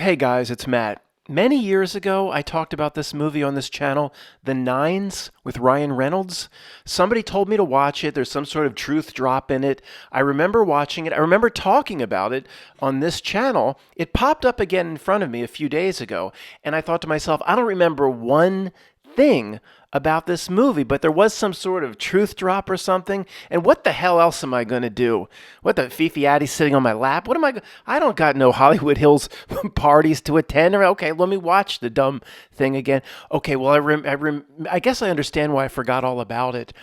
Hey guys, it's Matt. Many years ago, I talked about this movie on this channel, The Nines, with Ryan Reynolds. Somebody told me to watch it. There's some sort of truth drop in it. I remember watching it. I remember talking about it on this channel. It popped up again in front of me a few days ago, and I thought to myself, I don't remember one thing about this movie, but there was some sort of truth drop or something. And what the hell else am I going to do? What the Fifi Addy sitting on my lap? What am I don't got no Hollywood Hills parties to attend. Okay, let me watch the dumb thing again. Okay, well, I guess I understand why I forgot all about it.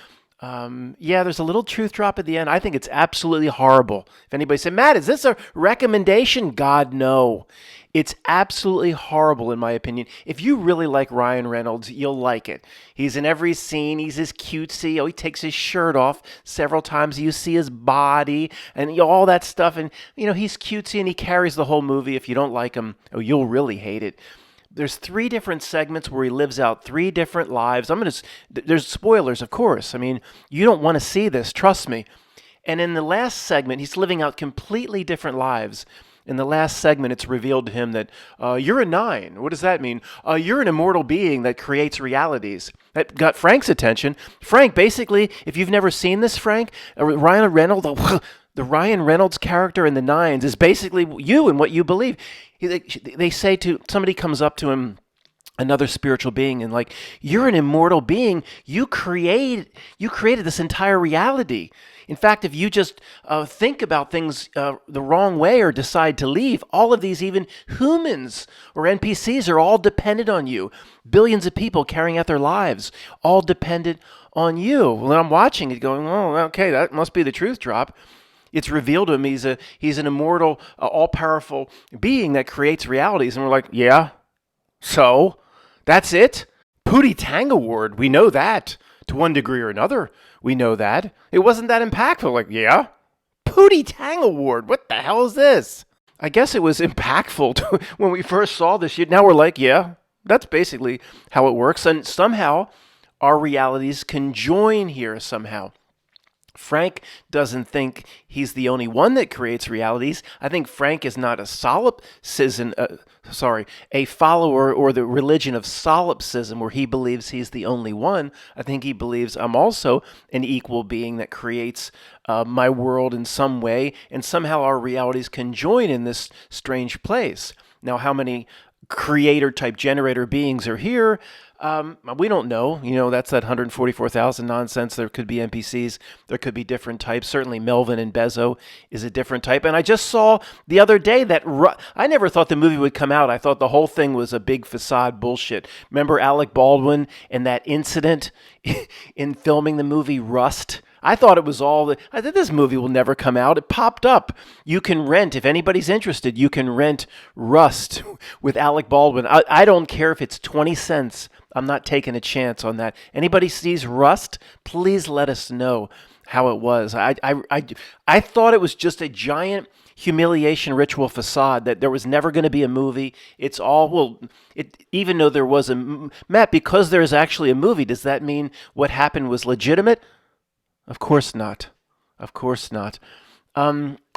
Yeah, there's a little truth drop at the end. I think it's absolutely horrible. If anybody said, Matt, is this a recommendation? God, no. It's absolutely horrible, in my opinion. If you really like Ryan Reynolds, you'll like it. He's in every scene. He's as cutesy. Oh, he takes his shirt off several times. You see his body and all that stuff. And, he's cutesy and he carries the whole movie. If you don't like him, you'll really hate it. There's 3 different segments where he lives out 3 different lives. There's spoilers, of course. I mean, you don't want to see this, trust me. And in the last segment, he's living out completely different lives. In the last segment, it's revealed to him that you're a 9. What does that mean? You're an immortal being that creates realities. That got Frank's attention. Frank, basically, if you've never seen this, Frank, Ryan Reynolds, the Ryan Reynolds character in The Nines is basically you and what you believe. They say somebody comes up to him, another spiritual being, and you're an immortal being. You created this entire reality. In fact, if you just think about things the wrong way or decide to leave, all of these, even humans or NPCs, are all dependent on you. Billions of people carrying out their lives, all dependent on you. Well, I'm watching it going, oh, okay, that must be the truth drop. It's revealed to him he's an immortal, all-powerful being that creates realities. And we're like, yeah, so that's it? Pootie Tang Award, we know that. To one degree or another, we know that. It wasn't that impactful. Yeah? Pootie Tang Award, what the hell is this? I guess it was impactful when we first saw this shit. Now we're like, yeah, that's basically how it works. And somehow our realities conjoin here somehow. Frank doesn't think he's the only one that creates realities. I think Frank is not a follower or the religion of solipsism where he believes he's the only one. I think he believes I'm also an equal being that creates my world in some way, and somehow our realities conjoin in this strange place. Now, how many creator-type generator beings are here? We don't know. That's that 144,000 nonsense. There could be NPCs. There could be different types. Certainly Melvin and Bezo is a different type. And I just saw the other day that I never thought the movie would come out. I thought the whole thing was a big facade bullshit. Remember Alec Baldwin and that incident in filming the movie Rust? I thought it was I thought this movie will never come out. It popped up. You can rent, if anybody's interested, you can rent Rust with Alec Baldwin. I don't care if it's 20 cents. I'm not taking a chance on that. Anybody sees Rust, please let us know how it was. I thought it was just a giant humiliation ritual facade, that there was never going to be a movie. It's all, even though there was Matt, because there is actually a movie, does that mean what happened was legitimate? Of course not. Of course not.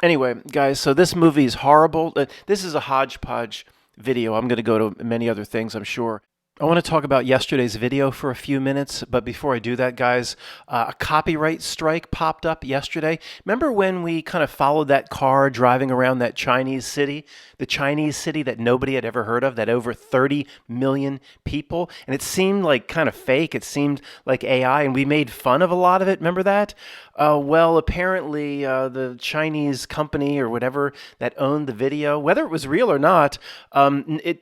Anyway, guys, so this movie is horrible. This is a hodgepodge video. I'm going to go to many other things, I'm sure. I want to talk about yesterday's video for a few minutes, but before I do that, guys, a copyright strike popped up yesterday. Remember when we kind of followed that car driving around that Chinese city, the Chinese city that nobody had ever heard of, that over 30 million people, and it seemed like kind of fake, it seemed like AI, and we made fun of a lot of it, remember that? Well, apparently the Chinese company or whatever that owned the video, whether it was real or not,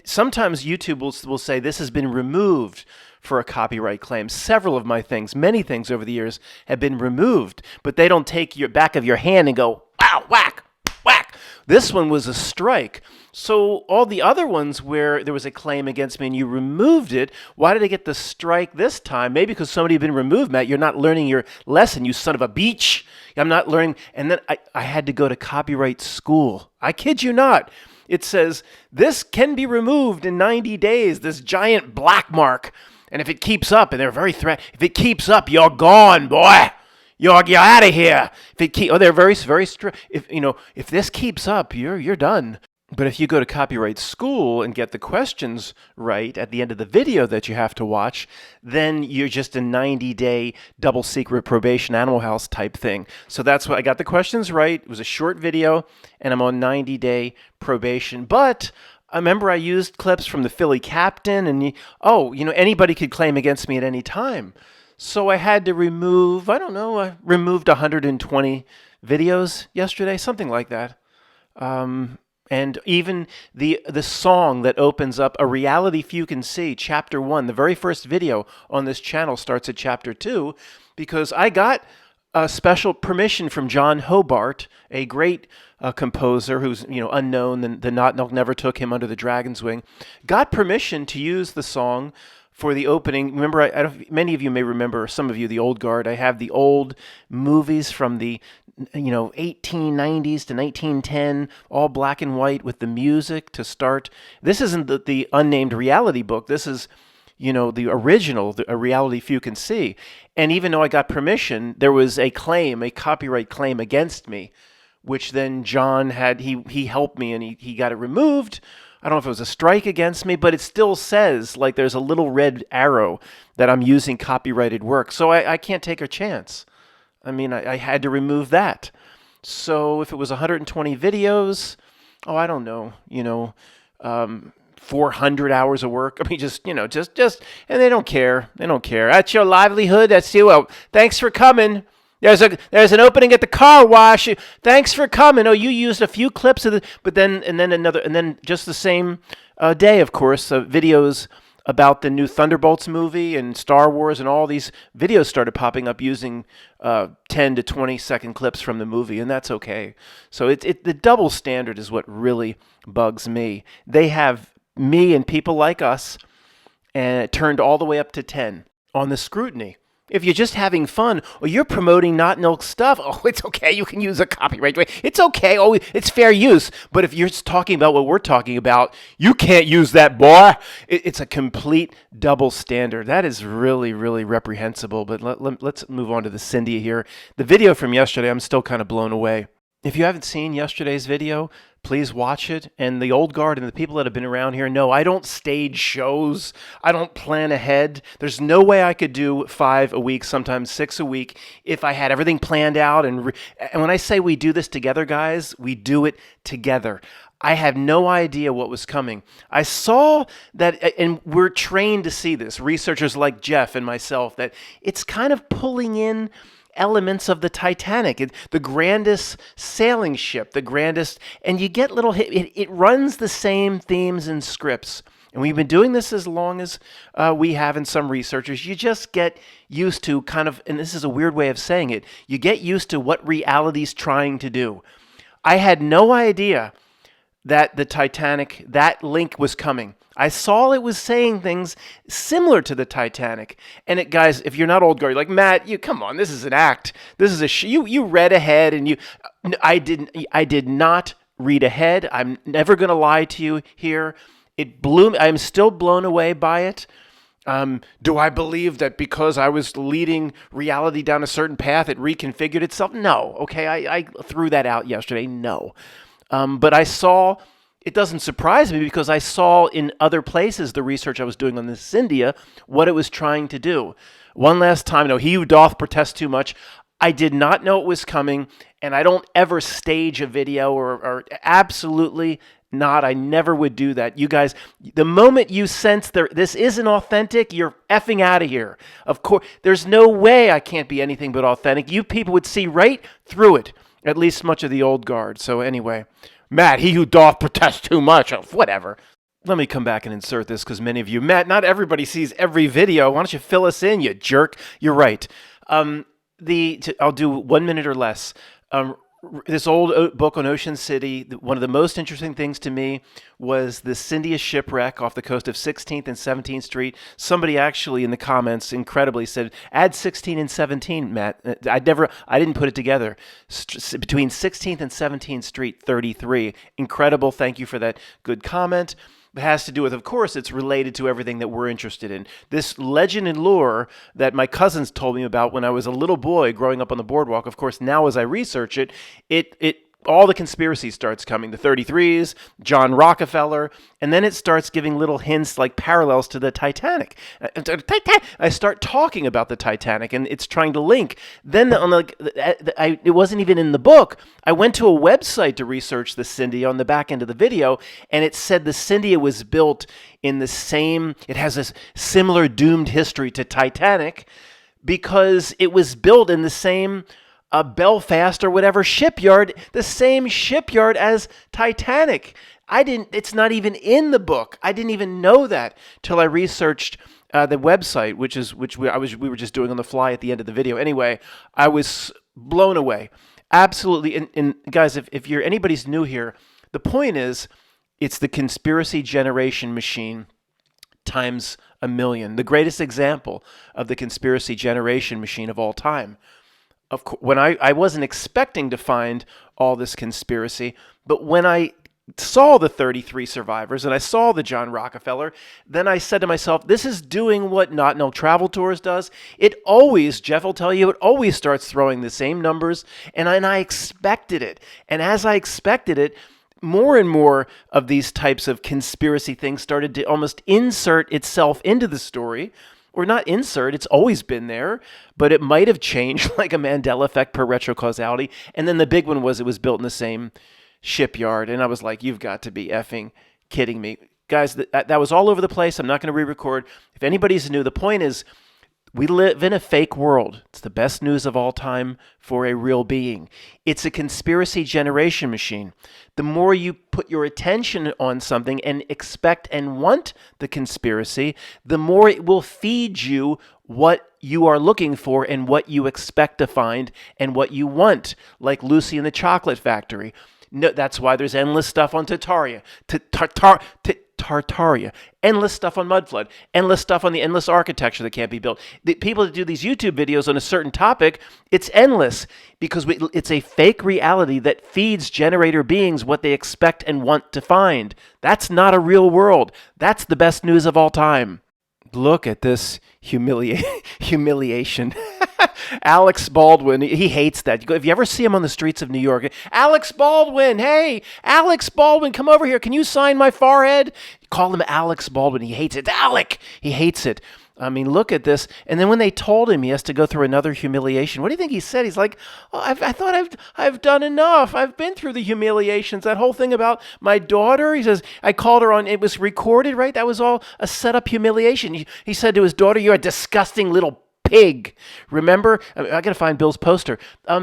sometimes YouTube will say this has been removed for a copyright claim. Several of my things, many things over the years have been removed, but they don't take your back of your hand and go, wow, whack, whack. This one was a strike. So all the other ones where there was a claim against me and you removed it, why did I get the strike this time? Maybe because somebody had been removed, Matt. You're not learning your lesson, you son of a beach. I'm not learning. And then I had to go to copyright school. I kid you not. It says, this can be removed in 90 days, this giant black mark. And if it keeps up, and they're very if it keeps up, you're gone, boy. You're out of here. If it they're very, very strict. If this keeps up, you're done. But if you go to copyright school and get the questions right at the end of the video that you have to watch, then you're just a 90-day double secret probation Animal House type thing. So that's what I got the questions right. It was a short video, and I'm on 90-day probation. But I remember I used clips from the Philly Captain, and anybody could claim against me at any time. So I had to remove, I don't know, I removed 120 videos yesterday, something like that. And even the song that opens up A Reality Few Can See, Chapter 1, the very first video on this channel starts at Chapter 2, because I got a special permission from John Hobart, a great composer who's unknown. The Not Milk never took him under the dragon's wing. Got permission to use the song for the opening. Remember, I don't, many of you may remember, some of you, the old guard. I have the old movies from the 1890s to 1910, all black and white with the music to start. This isn't the unnamed reality book. This is, the original, A Reality Few Can See. And even though I got permission, there was a copyright claim against me, which then John had, he helped me and he got it removed. I don't know if it was a strike against me, but it still says, like, there's a little red arrow that I'm using copyrighted work. So I can't take a chance. I mean, I had to remove that. So if it was 120 videos, I don't know, 400 hours of work. I mean, just, and they don't care. They don't care. That's your livelihood. That's you. Oh, thanks for coming. There's an opening at the car wash. Thanks for coming. Oh, you used a few clips of then just the same day, of course, videos about the new Thunderbolts movie and Star Wars, and all these videos started popping up using 10 to 20 second clips from the movie, and that's okay. So the double standard is what really bugs me. They have me and people like us, and it turned all the way up to 10 on the scrutiny. If you're just having fun, or you're promoting Not Milk stuff, it's okay. You can use a copyright. It's okay. It's fair use. But if you're talking about what we're talking about, you can't use that, boy. It's a complete double standard. That is really, really reprehensible. But let's move on to the Cindy here. The video from yesterday, I'm still kind of blown away. If you haven't seen yesterday's video, please watch it. And the old guard and the people that have been around here know I don't stage shows. I don't plan ahead. There's no way I could do 5 a week, sometimes 6 a week, if I had everything planned out. And when I say we do this together, guys, we do it together. I had no idea what was coming. I saw that, and we're trained to see this, researchers like Jeff and myself, that it's kind of pulling in elements of the Titanic, the grandest sailing ship, and you get little it runs the same themes and scripts. And we've been doing this as long as we have in some researchers. You just get used to kind of, and this is a weird way of saying it, you get used to what reality's trying to do. I had no idea that the Titanic, that link was coming. I saw it was saying things similar to the Titanic. And guys, if you're not old guard, you're like, Matt, come on, this is an act. This is you read ahead, and I did not read ahead. I'm never going to lie to you here. It blew me. I'm still blown away by it. Do I believe that because I was leading reality down a certain path, it reconfigured itself? No. Okay, I threw that out yesterday. No. But I saw, it doesn't surprise me because I saw in other places the research I was doing on this India, what it was trying to do. One last time, he who doth protest too much. I did not know it was coming, and I don't ever stage a video or absolutely not. I never would do that. You guys, the moment you sense this isn't authentic, you're effing out of here. Of course, there's no way I can't be anything but authentic. You people would see right through it. At least much of the old guard. So anyway, Matt, he who doth protest too much. Whatever. Let me come back and insert this because many of you, Matt, not everybody sees every video. Why don't you fill us in, you jerk? You're right. I'll do 1 minute or less. This old book on Ocean City, one of the most interesting things to me was the Cyndia Shipwreck off the coast of 16th and 17th Street. Somebody actually in the comments incredibly said, add 16 and 17, Matt. I didn't put it together. Between 16th and 17th Street, 33. Incredible. Thank you for that good comment. It has to do with, of course, it's related to everything that we're interested in. This legend and lore that my cousins told me about when I was a little boy growing up on the boardwalk, of course, now as I research it, it all the conspiracy starts coming, the 33s, John Rockefeller, and then it starts giving little hints like parallels to the Titanic. I start talking about the Titanic, and it's trying to link. Then it wasn't even in the book. I went to a website to research the Cyndia on the back end of the video, and it said the Cyndia was built in the same, it has a similar doomed history to Titanic because it was built in the same Belfast or whatever shipyard, the same shipyard as Titanic. It's not even in the book. I didn't even know that till I researched the website, we were just doing on the fly at the end of the video. Anyway, I was blown away. Absolutely. And guys, if you're anybody's new here, the point is, it's the conspiracy generation machine times a million. The greatest example of the conspiracy generation machine of all time. Of course, when I wasn't expecting to find all this conspiracy, but when I saw the 33 survivors and I saw the John Rockefeller, then I said to myself, this is doing what Not No Travel Tours does. It always, Jeff will tell you, it always starts throwing the same numbers, and I expected it. And as I expected it, more and more of these types of conspiracy things started to almost insert itself into the story. Or not insert, it's always been there, but it might have changed like a Mandela effect per retrocausality. And then the big one was it was built in the same shipyard. And I was like, you've got to be effing kidding me. Guys, that was all over the place. I'm not going to re-record. If anybody's new, the point is, we live in a fake world. It's the best news of all time for a real being. It's a conspiracy generation machine. The more you put your attention on something and expect and want the conspiracy, the more it will feed you what you are looking for and what you expect to find and what you want, like Lucy in the Chocolate Factory. No, that's why there's endless stuff on Tartaria. Tartaria. Endless stuff on Mudflood. Endless stuff on the endless architecture that can't be built. The people that do these YouTube videos on a certain topic, it's endless because it's a fake reality that feeds generator beings what they expect and want to find. That's not a real world. That's the best news of all time. Look at this humiliation. Alex Baldwin, he hates that. If you ever see him on the streets of New York, Alex Baldwin, hey, Alex Baldwin, come over here. Can you sign my forehead? Call him Alex Baldwin. He hates it. It's Alec. He hates it. I mean, look at this. And then when they told him he has to go through another humiliation, what do you think he said? He's like, oh, I thought I've done enough. I've been through the humiliations. That whole thing about my daughter, he says, I called her on, it was recorded, right? That was all a set-up humiliation. He said to his daughter, you're a disgusting little pig. Remember? I got to find Bill's poster.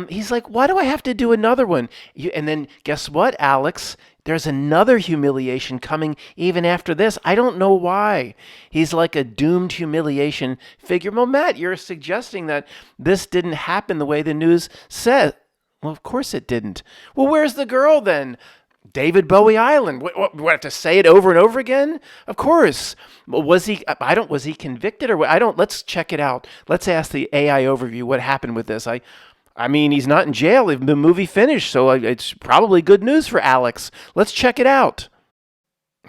He's like, why do I have to do another one? And then guess what, Alex? There's another humiliation coming even after this. I don't know why. He's like a doomed humiliation figure. Well, Matt, you're suggesting that this didn't happen the way the news said. Well, of course it didn't. Well, where's the girl then? David Bowie Island. What, have to say it over and over again? Of course. Was he convicted or what? Let's check it out. Let's ask the AI overview what happened with this. I mean, he's not in jail. The movie finished, so it's probably good news for Alex. Let's check it out.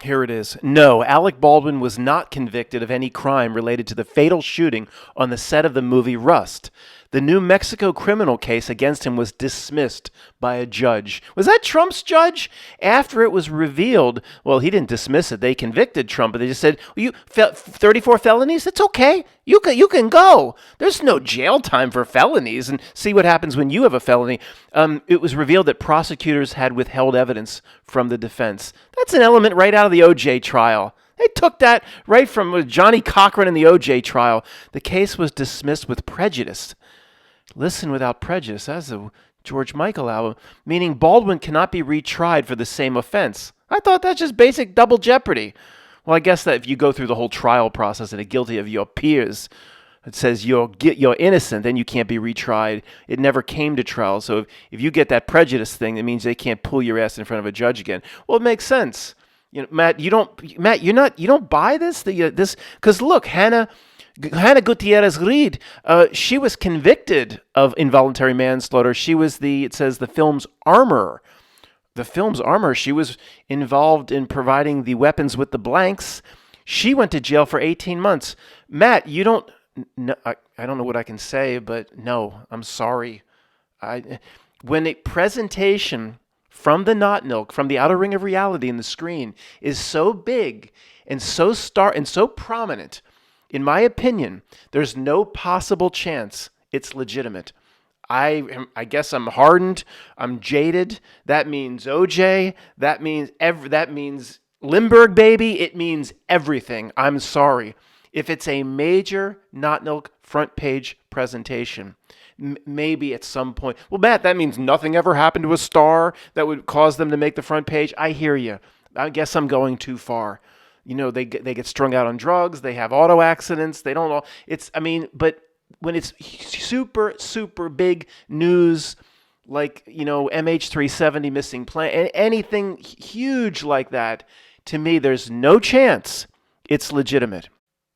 Here it is. No, Alec Baldwin was not convicted of any crime related to the fatal shooting on the set of the movie Rust. The New Mexico criminal case against him was dismissed by a judge. Was that Trump's judge? After it was revealed, well, he didn't dismiss it. They convicted Trump, but they just said, 34 felonies? It's okay. You can go. There's no jail time for felonies. And see what happens when you have a felony. It was revealed that prosecutors had withheld evidence from the defense. That's an element right out of the O.J. trial. They took that right from Johnny Cochran in the O.J. trial. The case was dismissed with prejudice. Listen without prejudice. That's a George Michael album. Meaning Baldwin cannot be retried for the same offense. I thought that's just basic double jeopardy. Well, I guess that if you go through the whole trial process and are guilty of your peers, it says you're innocent, then you can't be retried. It never came to trial. So if you get that prejudice thing, it means they can't pull your ass in front of a judge again. Well, it makes sense. Matt, you don't buy this? Because look, Hannah Gutierrez Reed, she was convicted of involuntary manslaughter. She was the film's armorer. The film's armorer. She was involved in providing the weapons with the blanks. She went to jail for 18 months. Matt, you don't. No, I don't know what I can say, but no, I'm sorry. When a presentation from the not milk, from the outer ring of reality in the screen, is so big and so prominent, in my opinion, there's no possible chance it's legitimate. I guess I'm hardened. I'm jaded. That means OJ. That means Limburg baby. It means everything. I'm sorry. If it's a major not milk front page presentation, maybe at some point. Well, Matt, that means nothing ever happened to a star that would cause them to make the front page. I hear you. I guess I'm going too far. They get strung out on drugs. They have auto accidents. They don't all. But when it's super, super big news, like, MH370 missing plane, anything huge like that, to me, there's no chance it's legitimate.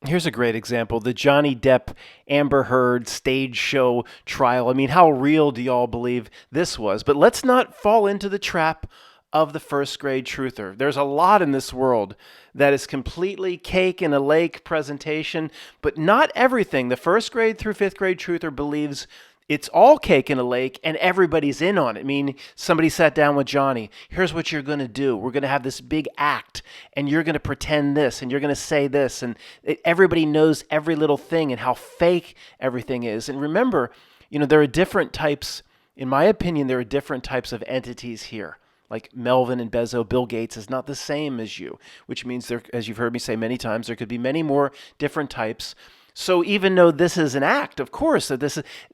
Here's a great example, the Johnny Depp Amber Heard stage show trial. I mean, how real do y'all believe this was? But let's not fall into the trap of the first grade truther. There's a lot in this world that is completely cake in a lake presentation, but not everything. The first grade through fifth grade truther believes it's all cake in a lake and everybody's in on it. I mean, somebody sat down with Johnny. Here's what you're going to do. We're going to have this big act and you're going to pretend this and you're going to say this. And everybody knows every little thing and how fake everything is. And remember, there are different types, in my opinion, there are different types of entities here. Like Melvin and Bezos, Bill Gates is not the same as you, which means there, as you've heard me say many times, there could be many more different types. So even though this is an act, of course,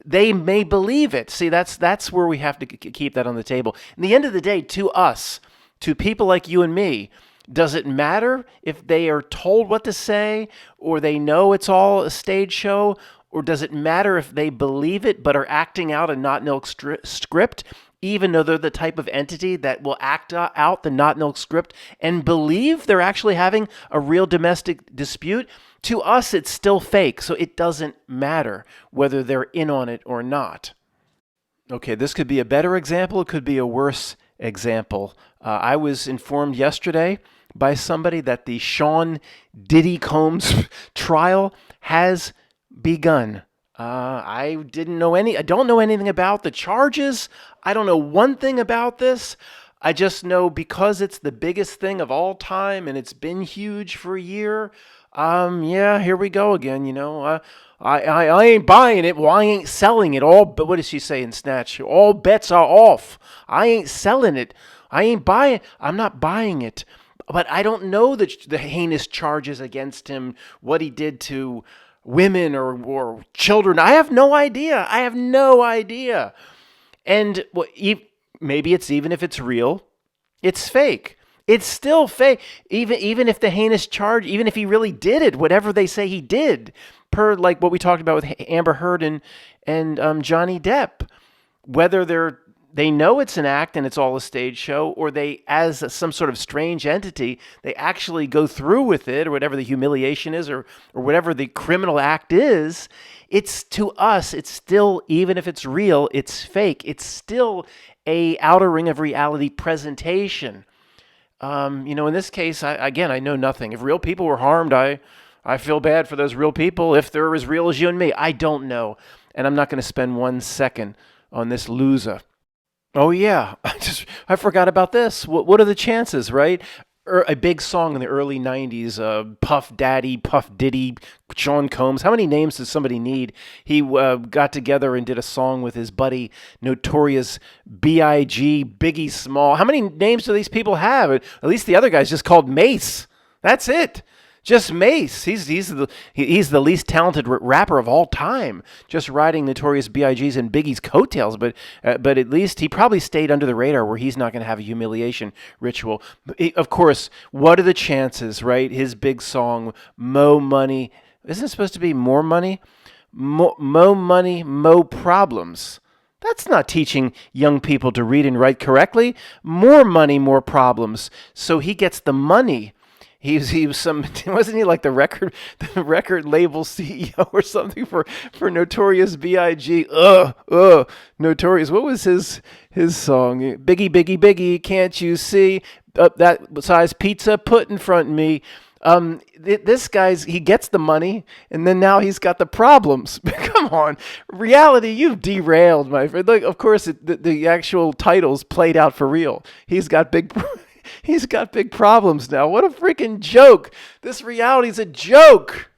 they may believe it. See, that's where we have to keep that on the table. In the end of the day, to us, to people like you and me, does it matter if they are told what to say or they know it's all a stage show? Or does it matter if they believe it but are acting out a not milk script, even though they're the type of entity that will act out the not milk script and believe they're actually having a real domestic dispute? To us, it's still fake, so it doesn't matter whether they're in on it or not. Okay, this could be a better example. It could be a worse example. I was informed yesterday by somebody that the Sean Diddy Combs trial has begun. I don't know anything about the charges. I don't know one thing about this. I just know because it's the biggest thing of all time and it's been huge for a year. Yeah, here we go again. I ain't buying it. Well, I ain't selling it. But what does she say in Snatch? All bets are off. I ain't selling it. I ain't buying it. I'm not buying it. But I don't know the heinous charges against him, what he did to women or children. I have no idea. And maybe it's, even if it's real, it's fake. It's still fake. Even if the heinous charge, even if he really did it, whatever they say he did, per like what we talked about with Amber Heard and Johnny Depp, whether they know it's an act and it's all a stage show, or they, as some sort of strange entity, they actually go through with it, or whatever the humiliation is, or whatever the criminal act is, it's, to us, it's still, even if it's real, it's fake. It's still a outer ring of reality presentation. In this case, I know nothing. If real people were harmed, I feel bad for those real people. If they're as real as you and me, I don't know. And I'm not going to spend 1 second on this loser. Oh yeah, I forgot about this. What are the chances, right? A big song in the early 90s, Puff Daddy, Puff Diddy, Sean Combs. How many names does somebody need? He got together and did a song with his buddy, Notorious B.I.G., Biggie Small. How many names do these people have? At least the other guy's just called Mace. That's it. Just Mace. He's the least talented rapper of all time, just riding Notorious B.I.G.'s and Biggie's coattails. But at least he probably stayed under the radar where he's not going to have a humiliation ritual. Of course, what are the chances, right? His big song, Mo Money. Isn't it supposed to be more money? Mo money, mo problems. That's not teaching young people to read and write correctly. More money, more problems. So he gets the money. He was some wasn't he like the record label CEO or something for Notorious B.I.G. Notorious. What was his song? Biggie Biggie Biggie, can't you see that size pizza put in front of me? This guy's he gets the money, and then now he's got the problems. Come on, reality, you've derailed, my friend. Like, of course, the actual title's played out for real. He's got big. He's got big problems now. What a freaking joke! This reality's a joke.